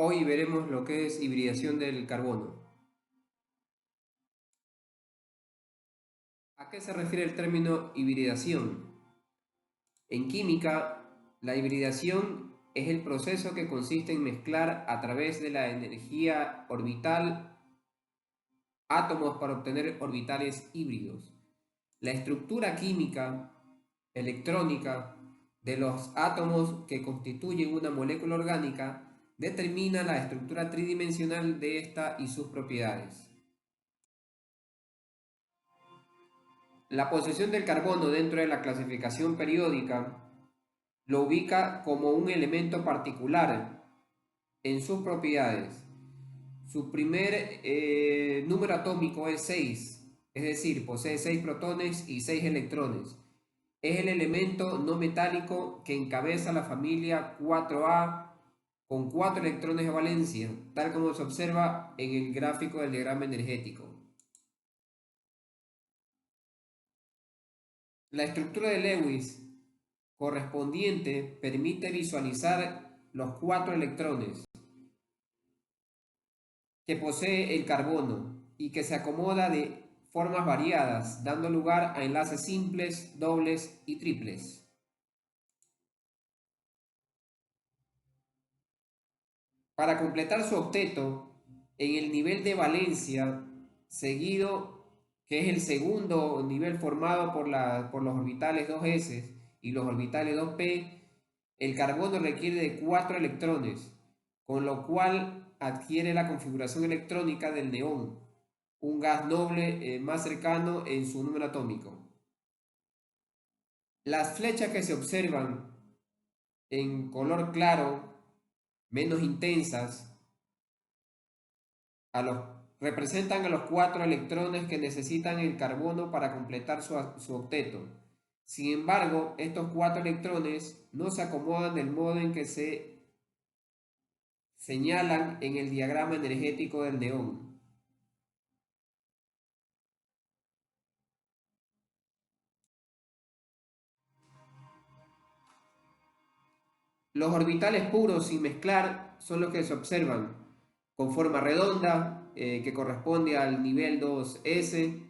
Hoy veremos lo que es hibridación del carbono. ¿A qué se refiere el término hibridación? En química, la hibridación es el proceso que consiste en mezclar a través de la energía orbital átomos para obtener orbitales híbridos. La estructura química, electrónica, de los átomos que constituyen una molécula orgánica determina la estructura tridimensional de esta y sus propiedades. La posición del carbono dentro de la clasificación periódica lo ubica como un elemento particular en sus propiedades. Su primer número atómico es 6, es decir, posee 6 protones y 6 electrones. Es el elemento no metálico que encabeza la familia 4A con 4 electrones de valencia, tal como se observa en el gráfico del diagrama energético. La estructura de Lewis correspondiente permite visualizar los 4 electrones que posee el carbono y que se acomoda de formas variadas, dando lugar a enlaces simples, dobles y triples. Para completar su octeto, en el nivel de valencia, seguido, que es el segundo nivel formado por los orbitales 2s y los orbitales 2p, el carbono requiere de 4 electrones, con lo cual adquiere la configuración electrónica del neón, un gas noble más cercano en su número atómico. Las flechas que se observan en color claro, menos intensas, representan a los 4 electrones que necesitan el carbono para completar su octeto. Sin embargo, estos 4 electrones no se acomodan del modo en que se señalan en el diagrama energético del neón. Los orbitales puros sin mezclar son los que se observan con forma redonda, que corresponde al nivel 2s,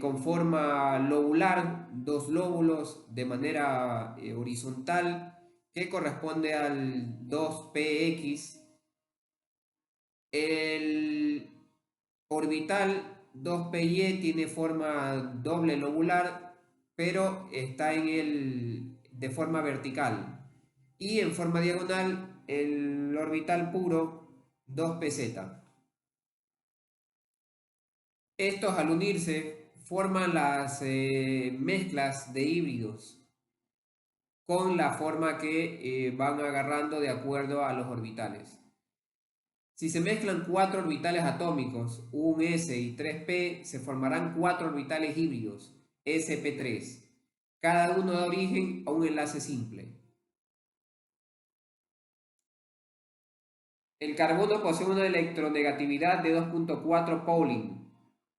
con forma lobular, dos lóbulos de manera horizontal, que corresponde al 2px. El orbital 2py tiene forma doble lobular, pero está de forma vertical. Y en forma diagonal, el orbital puro 2pz. Estos al unirse forman las mezclas de híbridos con la forma que van agarrando de acuerdo a los orbitales. Si se mezclan 4 orbitales atómicos, un s y 3p, se formarán 4 orbitales híbridos, sp3. Cada uno da origen a un enlace simple. El carbono posee una electronegatividad de 2.4 Pauling,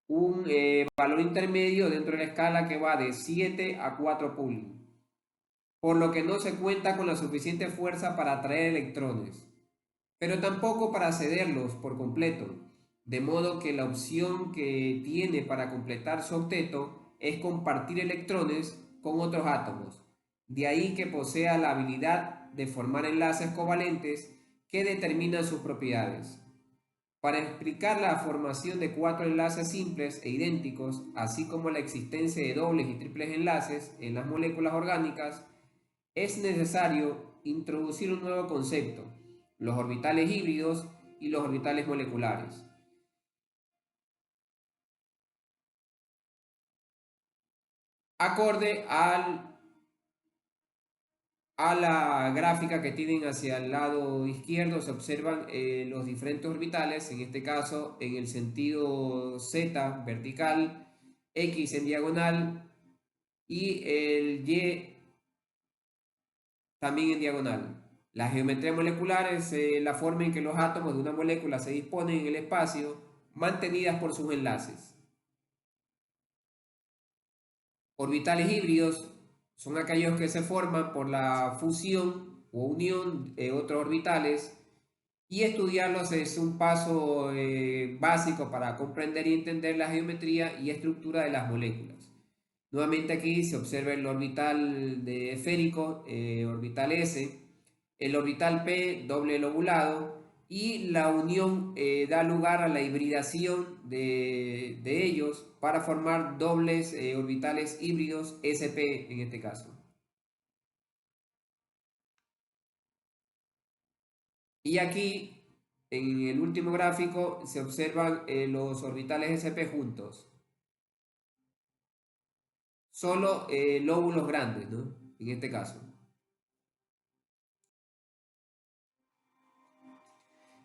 un valor intermedio dentro de la escala que va de 7 a 4 Pauling, por lo que no se cuenta con la suficiente fuerza para atraer electrones, pero tampoco para cederlos por completo, de modo que la opción que tiene para completar su octeto es compartir electrones con otros átomos, de ahí que posea la habilidad de formar enlaces covalentes que determinan sus propiedades. Para explicar la formación de 4 enlaces simples e idénticos, así como la existencia de dobles y triples enlaces en las moléculas orgánicas, es necesario introducir un nuevo concepto, los orbitales híbridos y los orbitales moleculares. Acorde a la gráfica que tienen hacia el lado izquierdo se observan los diferentes orbitales, en este caso en el sentido Z vertical, X en diagonal y el Y también en diagonal. La geometría molecular es la forma en que los átomos de una molécula se disponen en el espacio, mantenidas por sus enlaces. Orbitales híbridos son aquellos que se forman por la fusión o unión de otros orbitales Y estudiarlos es un paso básico para comprender y entender la geometría y estructura de las moléculas. Nuevamente aquí se observa el orbital de esférico, orbital S, el orbital P doble lobulado, y la unión da lugar a la hibridación de ellos para formar dobles orbitales híbridos sp en este caso. Y aquí, en el último gráfico, se observan los orbitales sp juntos. Solo lóbulos grandes, ¿no? En este caso.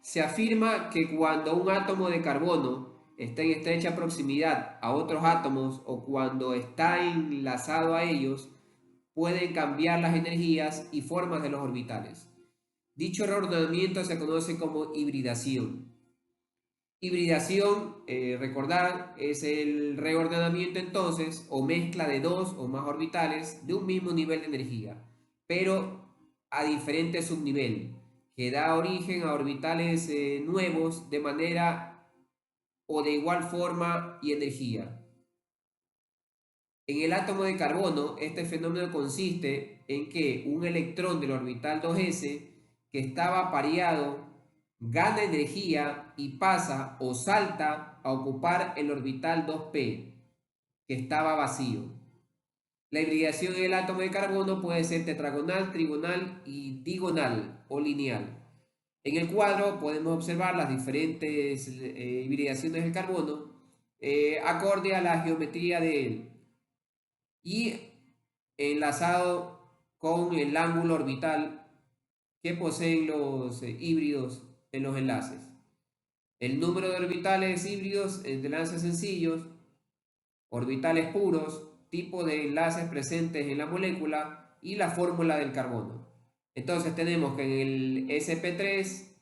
Se afirma que cuando un átomo de carbono está en estrecha proximidad a otros átomos o cuando está enlazado a ellos, pueden cambiar las energías y formas de los orbitales. Dicho reordenamiento se conoce como hibridación. Hibridación, recordar, es el reordenamiento entonces o mezcla de dos o más orbitales de un mismo nivel de energía, pero a diferente subnivel, que da origen a orbitales nuevos de manera o de igual forma y energía. En el átomo de carbono, este fenómeno consiste en que un electrón del orbital 2s que estaba pareado gana energía y pasa o salta a ocupar el orbital 2p que estaba vacío. La hibridación en el átomo de carbono puede ser tetragonal, trigonal y digonal o lineal. En el cuadro podemos observar las diferentes hibridaciones del carbono acorde a la geometría de él y enlazado con el ángulo orbital que poseen los híbridos en los enlaces. El número de orbitales híbridos de enlaces sencillos, orbitales puros, tipo de enlaces presentes en la molécula y la fórmula del carbono. Entonces tenemos que en el sp3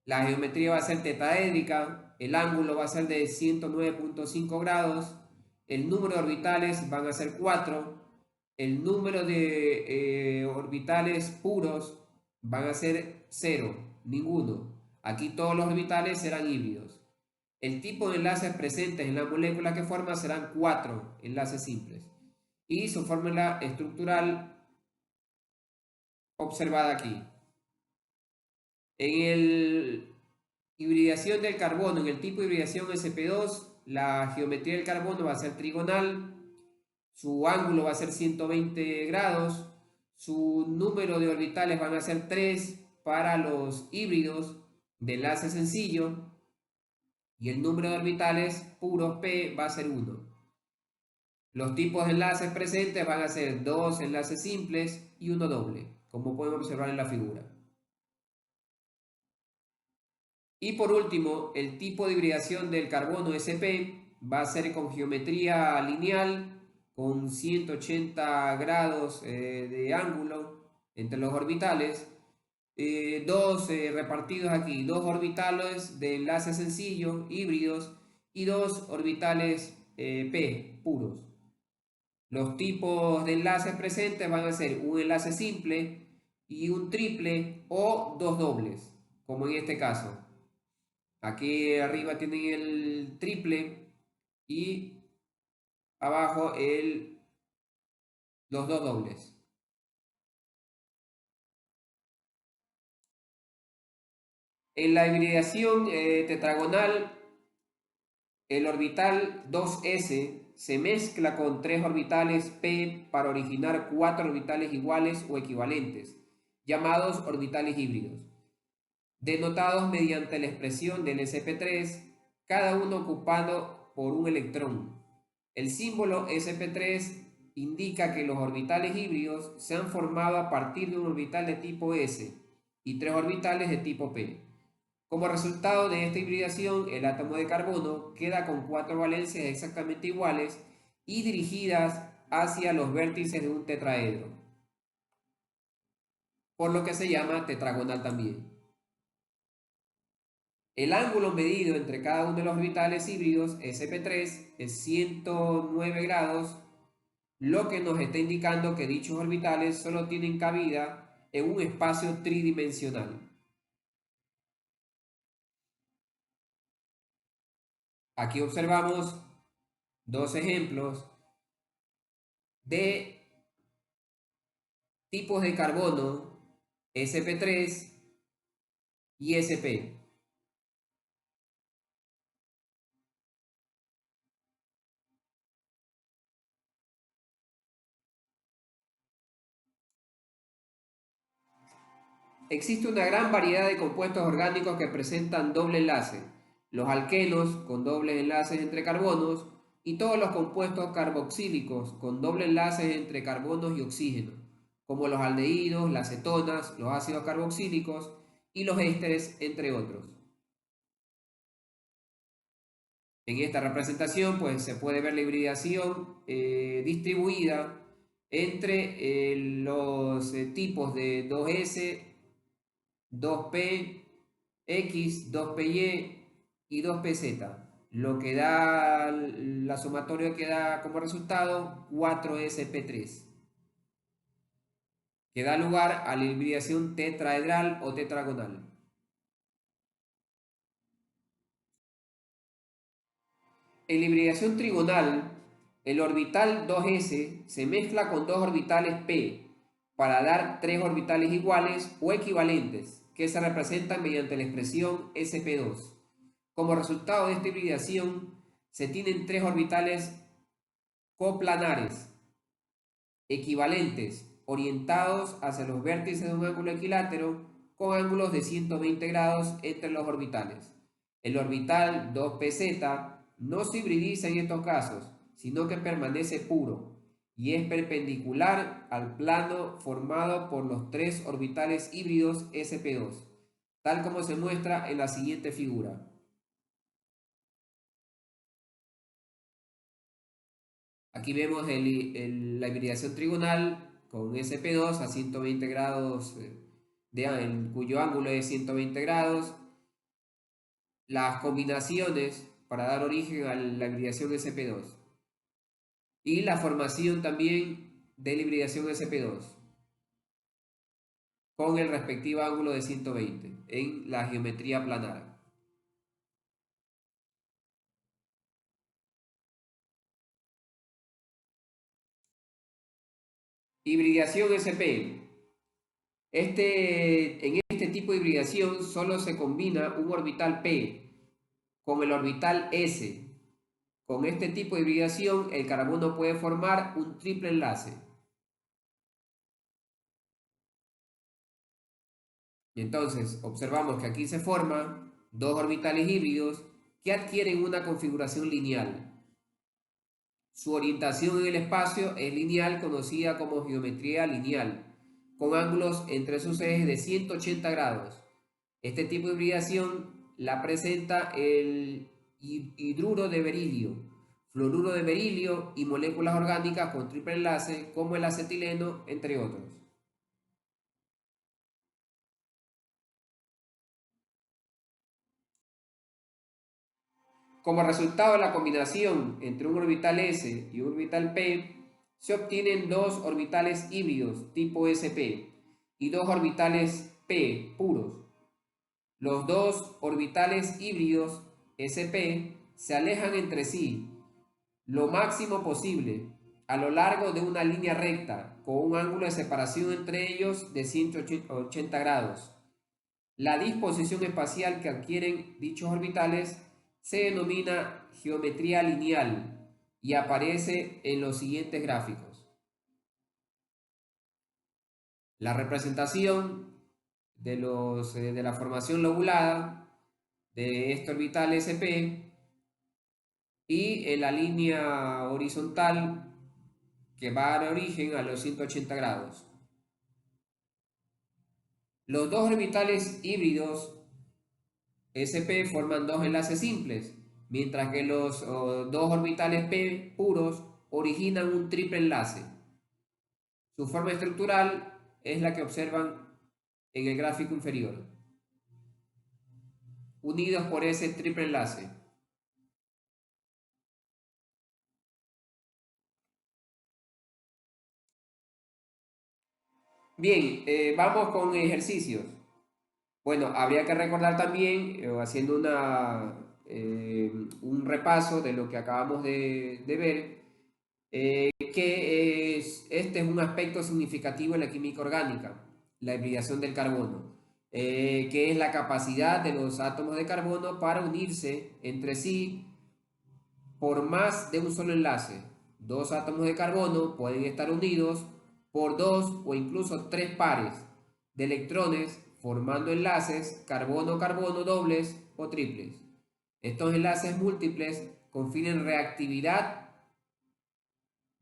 la geometría va a ser tetaédrica, el ángulo va a ser de 109.5 grados, el número de orbitales van a ser 4, el número de orbitales puros van a ser 0, ninguno. Aquí todos los orbitales serán híbridos. El tipo de enlaces presentes en la molécula que forma serán 4 enlaces simples. Y su fórmula estructural observada aquí. En el hibridación del carbono, en el tipo de hibridación sp2, la geometría del carbono va a ser trigonal, su ángulo va a ser 120 grados, su número de orbitales van a ser 3 para los híbridos de enlace sencillo y el número de orbitales puros p va a ser 1. Los tipos de enlaces presentes van a ser 2 enlaces simples y uno doble, como podemos observar en la figura. Y por último, el tipo de hibridación del carbono sp va a ser con geometría lineal, con 180 grados de ángulo entre los orbitales, dos repartidos aquí, dos orbitales de enlace sencillo, híbridos, y dos orbitales p, puros. Los tipos de enlaces presentes van a ser un enlace simple y un triple o dos dobles, como en este caso. Aquí arriba tienen el triple y abajo los dos dobles. En la hibridación tetragonal, el orbital 2s se mezcla con tres orbitales p para originar cuatro orbitales iguales o equivalentes, llamados orbitales híbridos, denotados mediante la expresión del sp3, cada uno ocupado por un electrón. El símbolo sp3 indica que los orbitales híbridos se han formado a partir de un orbital de tipo s y tres orbitales de tipo p. Como resultado de esta hibridación, el átomo de carbono queda con cuatro valencias exactamente iguales y dirigidas hacia los vértices de un tetraedro, por lo que se llama tetragonal también. El ángulo medido entre cada uno de los orbitales híbridos sp3 es 109 grados, lo que nos está indicando que dichos orbitales solo tienen cabida en un espacio tridimensional. Aquí observamos dos ejemplos de tipos de carbono sp3 y sp. Existe una gran variedad de compuestos orgánicos que presentan doble enlace, los alquenos con dobles enlaces entre carbonos y todos los compuestos carboxílicos con doble enlaces entre carbonos y oxígeno, como los aldehídos, las cetonas, los ácidos carboxílicos y los ésteres, entre otros. En esta representación pues, se puede ver la hibridación distribuida entre los tipos de 2S, 2P, X, 2PY y 2PZ, lo que da la sumatoria que da como resultado 4SP3, que da lugar a la hibridación tetraedral o tetragonal. En la hibridación trigonal, el orbital 2s se mezcla con dos orbitales p para dar tres orbitales iguales o equivalentes que se representan mediante la expresión sp2. Como resultado de esta hibridación, se tienen tres orbitales coplanares equivalentes orientados hacia los vértices de un ángulo equilátero con ángulos de 120 grados entre los orbitales. El orbital 2pz no se hibridiza en estos casos, sino que permanece puro y es perpendicular al plano formado por los tres orbitales híbridos sp2, tal como se muestra en la siguiente figura. Aquí vemos la hibridación trigonal con sp2 a 120 grados, cuyo ángulo es 120 grados. Las combinaciones para dar origen a la hibridación sp2. Y la formación también de la hibridación sp2 con el respectivo ángulo de 120 en la geometría planar. Hibridación sp. En este tipo de hibridación solo se combina un orbital p con el orbital s. Con este tipo de hibridación el carbono puede formar un triple enlace. Y entonces observamos que aquí se forman dos orbitales híbridos que adquieren una configuración lineal. Su orientación en el espacio es lineal, conocida como geometría lineal, con ángulos entre sus ejes de 180 grados. Este tipo de hibridación la presenta el hidruro de berilio, fluoruro de berilio y moléculas orgánicas con triple enlace como el acetileno, entre otros. Como resultado de la combinación entre un orbital s y un orbital p, se obtienen dos orbitales híbridos tipo sp y dos orbitales p puros. Los dos orbitales híbridos sp se alejan entre sí lo máximo posible a lo largo de una línea recta con un ángulo de separación entre ellos de 180 grados. La disposición espacial que adquieren dichos orbitales se denomina geometría lineal y aparece en los siguientes gráficos. La representación de la formación lobulada de este orbital sp y en la línea horizontal que va a dar origen a los 180 grados. Los dos orbitales híbridos sp forman dos enlaces simples, mientras que los dos orbitales p puros originan un triple enlace. Su forma estructural es la que observan en el gráfico inferior, unidos por ese triple enlace. Bien, vamos con ejercicios. Bueno, habría que recordar también, haciendo un repaso de lo que acabamos de ver, este es un aspecto significativo en la química orgánica, la hibridación del carbono, que es la capacidad de los átomos de carbono para unirse entre sí por más de un solo enlace. Dos átomos de carbono pueden estar unidos por dos o incluso tres pares de electrones formando enlaces carbono-carbono dobles o triples. Estos enlaces múltiples confieren reactividad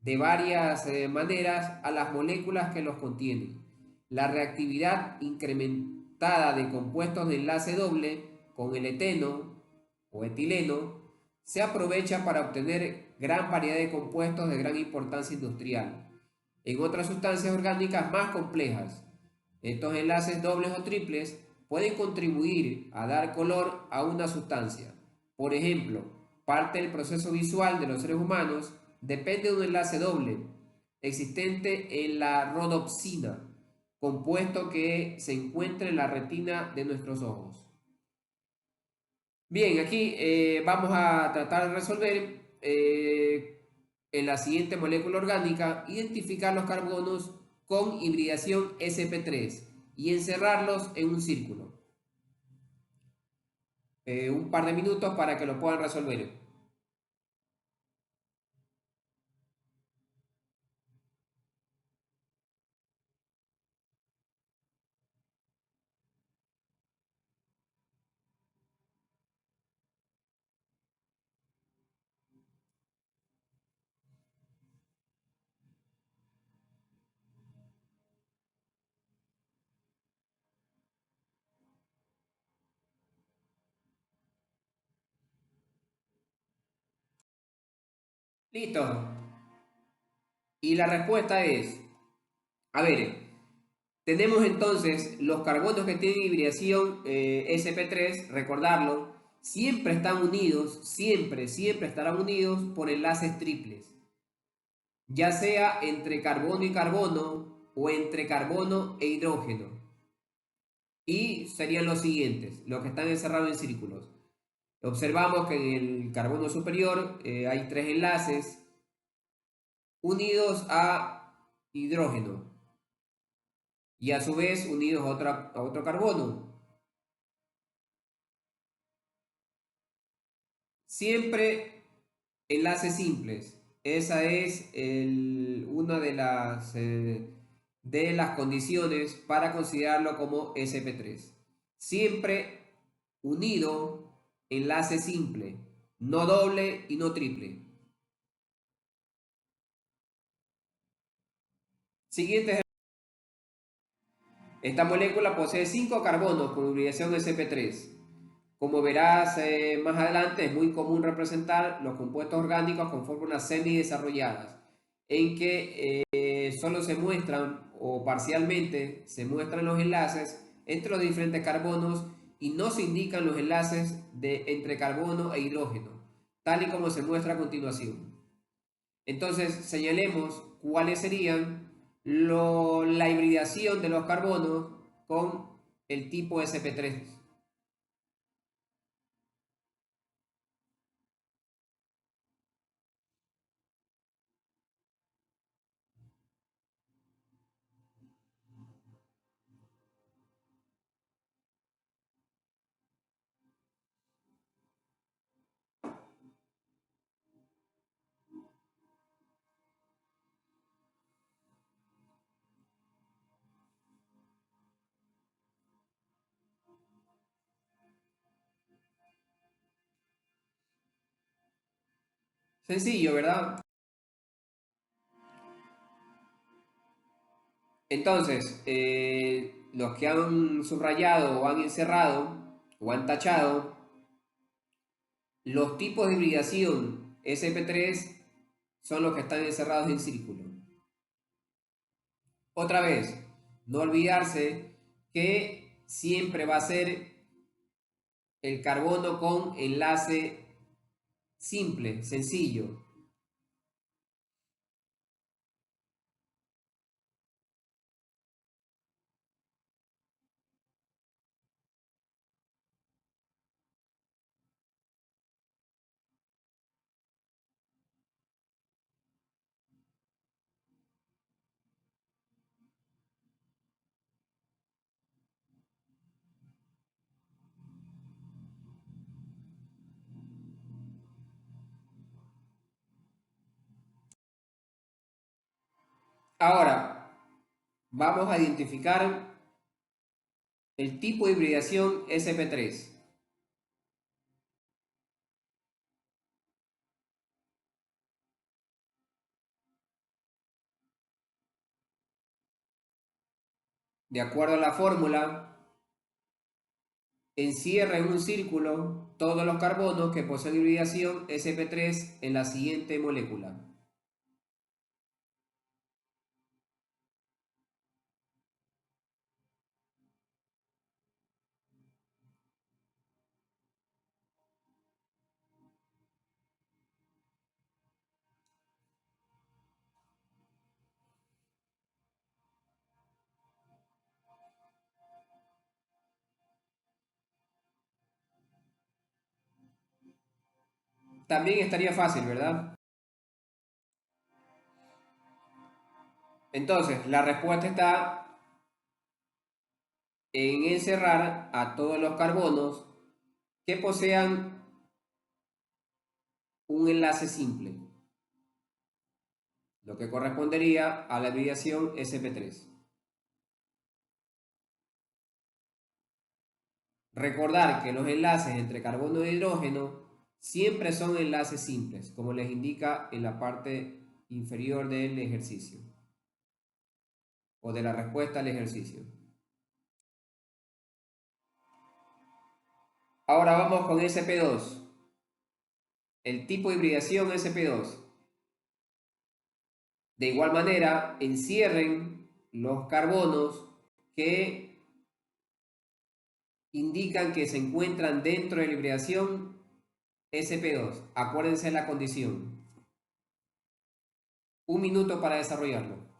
de varias maneras a las moléculas que los contienen. La reactividad incrementada de compuestos de enlace doble con el eteno o etileno se aprovecha para obtener gran variedad de compuestos de gran importancia industrial en otras sustancias orgánicas más complejas. Estos enlaces dobles o triples pueden contribuir a dar color a una sustancia. Por ejemplo, parte del proceso visual de los seres humanos depende de un enlace doble existente en la rodopsina, compuesto que se encuentra en la retina de nuestros ojos. Bien, aquí vamos a tratar de resolver en la siguiente molécula orgánica, identificar los carbonos con hibridación sp3 y encerrarlos en un círculo. Un par de minutos para que lo puedan resolver. Listo. Y la respuesta es, a ver, tenemos entonces los carbonos que tienen hibridación sp3, recordarlo, siempre están unidos, siempre estarán unidos por enlaces triples, ya sea entre carbono y carbono o entre carbono e hidrógeno. Y serían los siguientes, los que están encerrados en círculos. Observamos que en el carbono superior hay tres enlaces unidos a hidrógeno y a su vez unidos a otro carbono. Siempre enlaces simples. Esa es una de las condiciones para considerarlo como sp3. Siempre unido, enlace simple, no doble y no triple. Siguiente. Esta molécula posee 5 carbonos con hibridación sp3. Como verás más adelante, es muy común representar los compuestos orgánicos con fórmulas semidesarrolladas, en que solo se muestran o parcialmente se muestran los enlaces entre los diferentes carbonos y no se indican los enlaces entre carbono e hidrógeno, tal y como se muestra a continuación. Entonces, señalemos cuáles serían la hibridación de los carbonos con el tipo sp3. Sencillo, ¿verdad? Entonces, los que han subrayado o han encerrado o han tachado, los tipos de hibridación sp3 son los que están encerrados en círculo. Otra vez, no olvidarse que siempre va a ser el carbono con enlace simple, sencillo. Ahora, vamos a identificar el tipo de hibridación sp3. De acuerdo a la fórmula, encierra en un círculo todos los carbonos que poseen hibridación sp3 en la siguiente molécula. También estaría fácil, ¿verdad? Entonces, la respuesta está en encerrar a todos los carbonos que posean un enlace simple, lo que correspondería a la hibridación sp3. Recordar que los enlaces entre carbono e hidrógeno siempre son enlaces simples, como les indica en la parte inferior del ejercicio o de la respuesta al ejercicio. Ahora vamos con sp2. El tipo de hibridación sp2. De igual manera, encierren los carbonos que indican que se encuentran dentro de la hibridación sp2. Acuérdense la condición. Un minuto para desarrollarlo.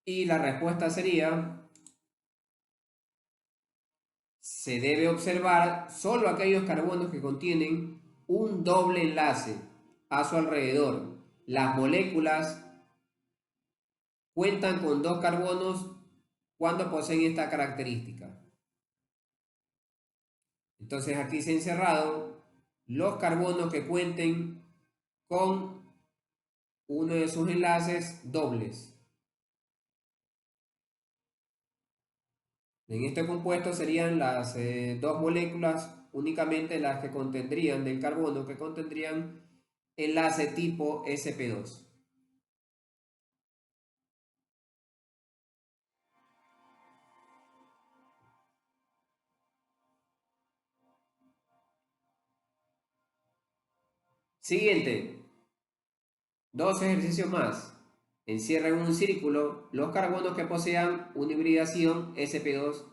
Y la respuesta sería, se debe observar solo aquellos carbonos que contienen un doble enlace a su alrededor. Las moléculas cuentan con dos carbonos cuando poseen esta característica. Entonces aquí se han encerrado los carbonos que cuenten con uno de sus enlaces dobles. En este compuesto serían las dos moléculas únicamente las que contendrían del carbono, que contendrían enlace tipo sp2. Siguiente, dos ejercicios más. Encierra en un círculo los carbonos que posean una hibridación sp2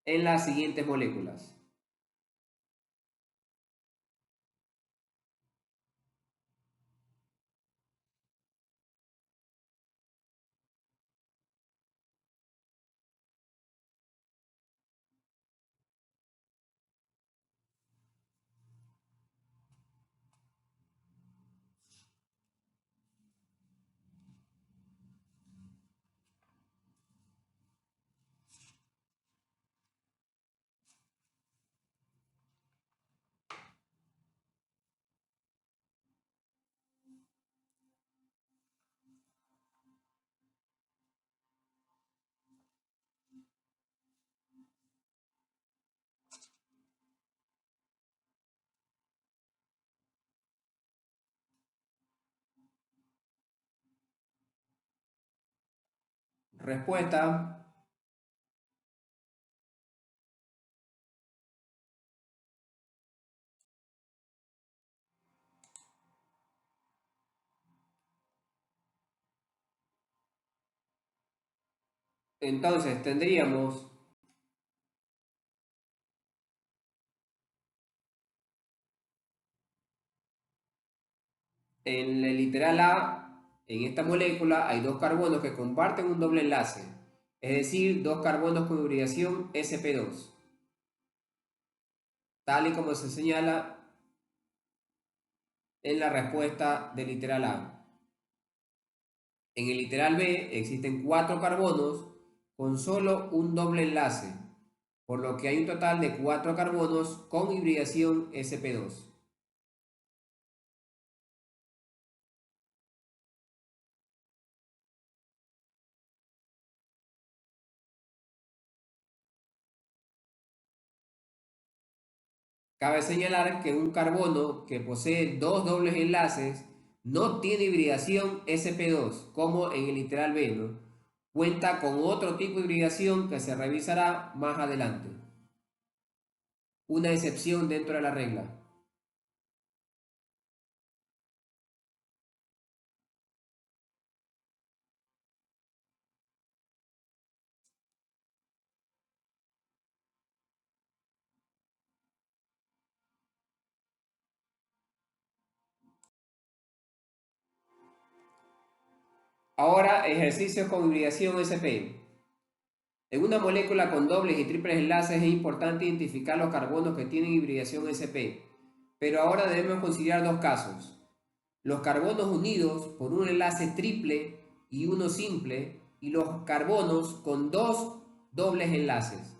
en las siguientes moléculas. Respuesta. Entonces tendríamos en el literal A, en esta molécula hay dos carbonos que comparten un doble enlace, es decir, dos carbonos con hibridación sp2, tal y como se señala en la respuesta del literal A. En el literal B existen cuatro carbonos con solo un doble enlace, por lo que hay un total de cuatro carbonos con hibridación sp2. Cabe señalar que un carbono que posee dos dobles enlaces no tiene hibridación sp2, como en el literal B, ¿no? Cuenta con otro tipo de hibridación que se revisará más adelante. Una excepción dentro de la regla. Ahora, ejercicios con hibridación sp. En una molécula con dobles y triples enlaces es importante identificar los carbonos que tienen hibridación sp. Pero ahora debemos considerar dos casos. Los carbonos unidos por un enlace triple y uno simple, y los carbonos con dos dobles enlaces.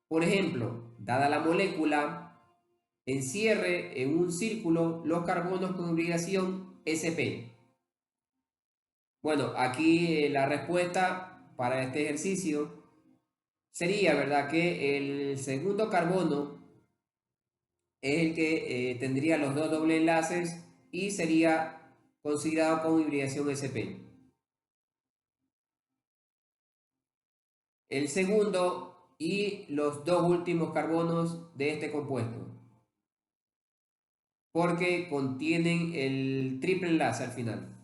Por ejemplo, dada la molécula, encierre en un círculo los carbonos con hibridación sp. Bueno, aquí la respuesta para este ejercicio sería, ¿verdad?, que el segundo carbono es el que tendría los dos dobles enlaces y sería considerado como hibridación sp. El segundo y los dos últimos carbonos de este compuesto, porque contienen el triple enlace al final.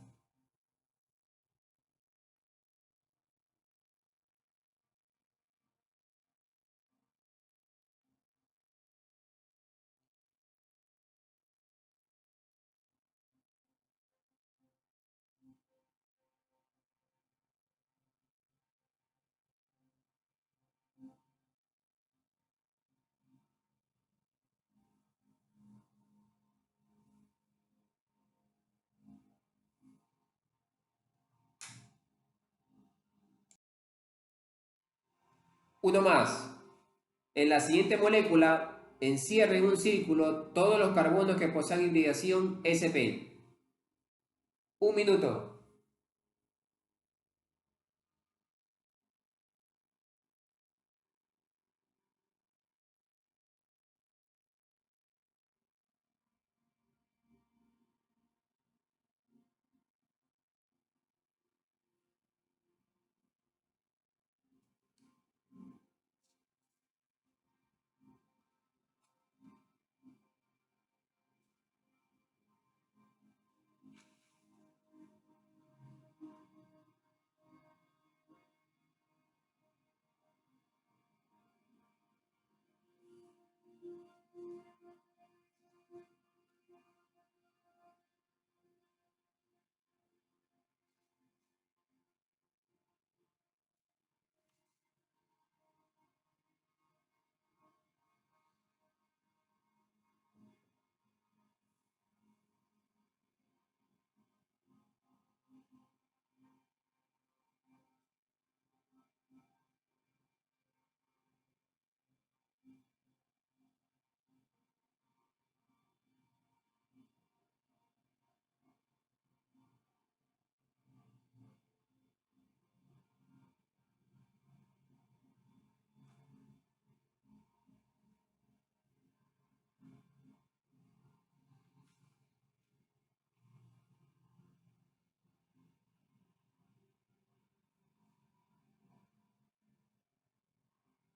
Uno más. En la siguiente molécula, encierre en un círculo todos los carbonos que posean hibridación sp. Un minuto.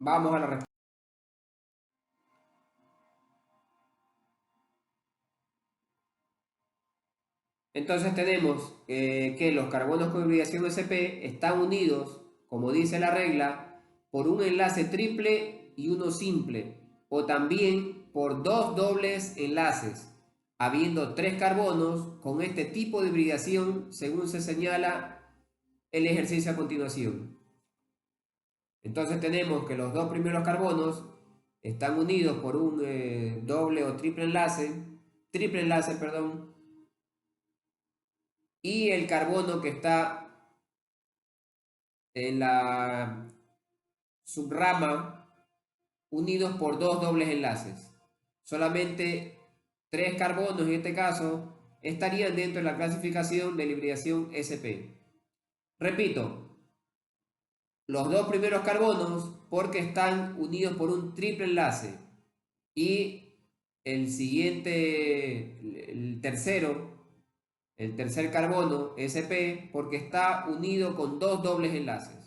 Vamos a la respuesta. Entonces tenemos que los carbonos con hibridación sp están unidos, como dice la regla, por un enlace triple y uno simple, o también por dos dobles enlaces, habiendo 3 carbonos con este tipo de hibridación según se señala el ejercicio a continuación. Entonces tenemos que los dos primeros carbonos están unidos por un doble o triple enlace, perdón, y el carbono que está en la subrama unidos por dos dobles enlaces. Solamente 3 carbonos en este caso estarían dentro de la clasificación de la hibridación sp. Repito, los dos primeros carbonos porque están unidos por un triple enlace y el siguiente, el tercer carbono sp porque está unido con dos dobles enlaces.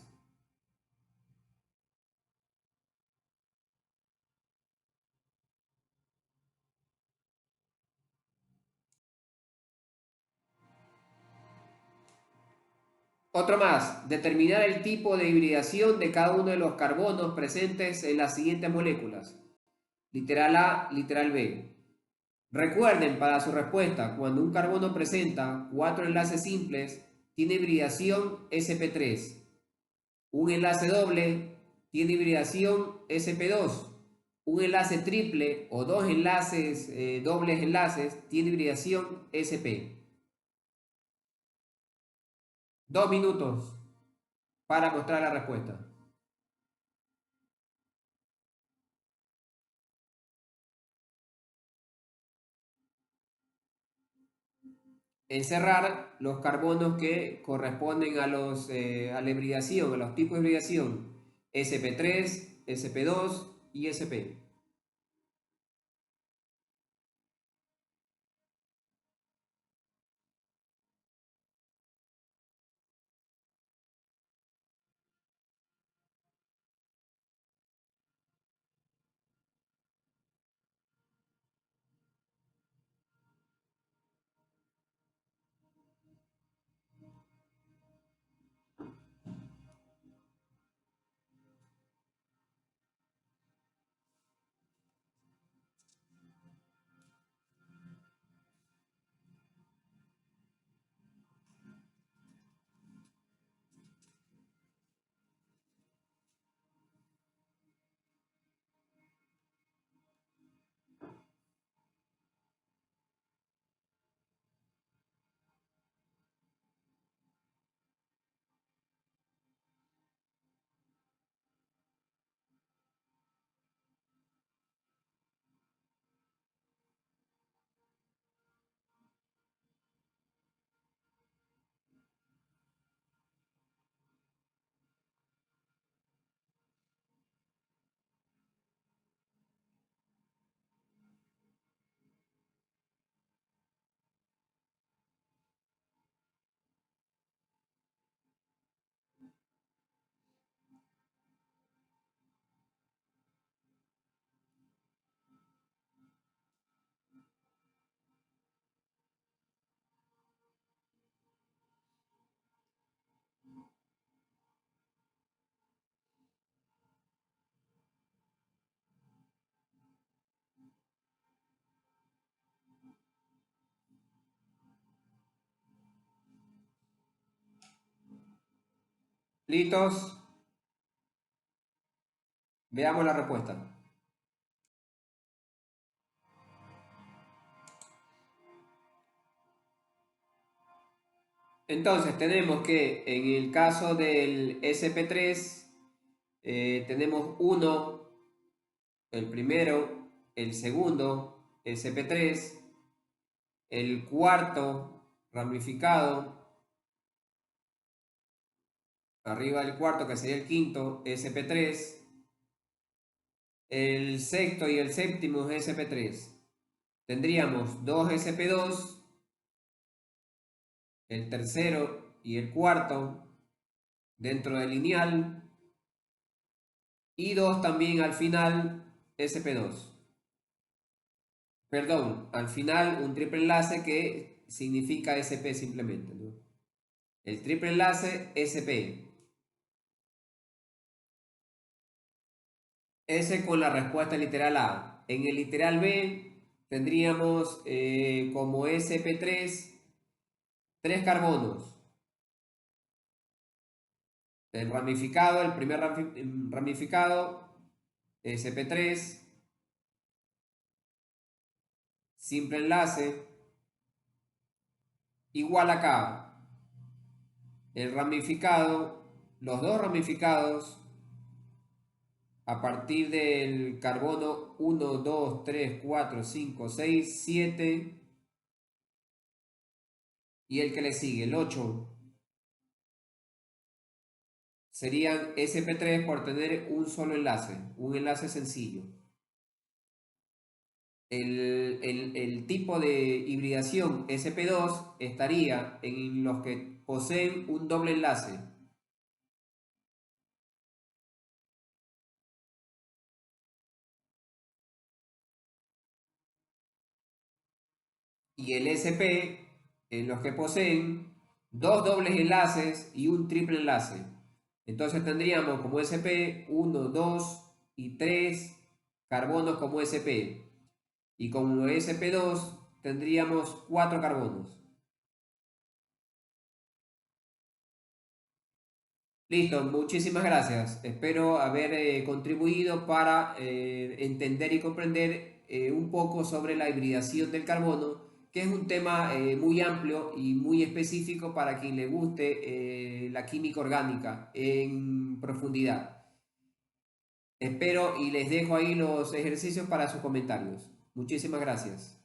Otro más, determinar el tipo de hibridación de cada uno de los carbonos presentes en las siguientes moléculas. Literal A, literal B. Recuerden para su respuesta, cuando un carbono presenta 4 enlaces simples, tiene hibridación sp3. Un enlace doble tiene hibridación sp2. Un enlace triple o dos enlaces, dobles enlaces, tiene hibridación sp. 2 minutos para mostrar la respuesta. Encerrar los carbonos que corresponden a a la hibridación, a los tipos de hibridación sp3, sp2 y sp. ¿Listos? Veamos la respuesta. Entonces tenemos que en el caso del sp3 tenemos uno, el primero, el segundo, sp3, el cuarto ramificado, arriba del cuarto que sería el quinto, sp3, el sexto y el séptimo sp3. Tendríamos dos sp2, el tercero y el cuarto dentro del lineal y dos también al final sp2. Perdón, al final un triple enlace que significa sp simplemente, ¿no? El triple enlace sp. S con la respuesta literal A. En el literal B tendríamos como sp3 tres carbonos. El ramificado, el primer ramificado, sp3, simple enlace, igual acá. El ramificado, los dos ramificados, a partir del carbono 1, 2, 3, 4, 5, 6, 7 y el que le sigue, el 8, serían sp3 por tener un solo enlace, un enlace sencillo. El tipo de hibridación sp2 estaría en los que poseen un doble enlace. Y el sp en los que poseen dos dobles enlaces y un triple enlace. Entonces tendríamos como sp 1, 2 y 3 carbonos como sp. Y como sp2 tendríamos 4 carbonos. Listo, muchísimas gracias. Espero haber contribuido para entender y comprender un poco sobre la hibridación del carbono, que es un tema muy amplio y muy específico para quien le guste la química orgánica en profundidad. Espero y les dejo ahí los ejercicios para sus comentarios. Muchísimas gracias.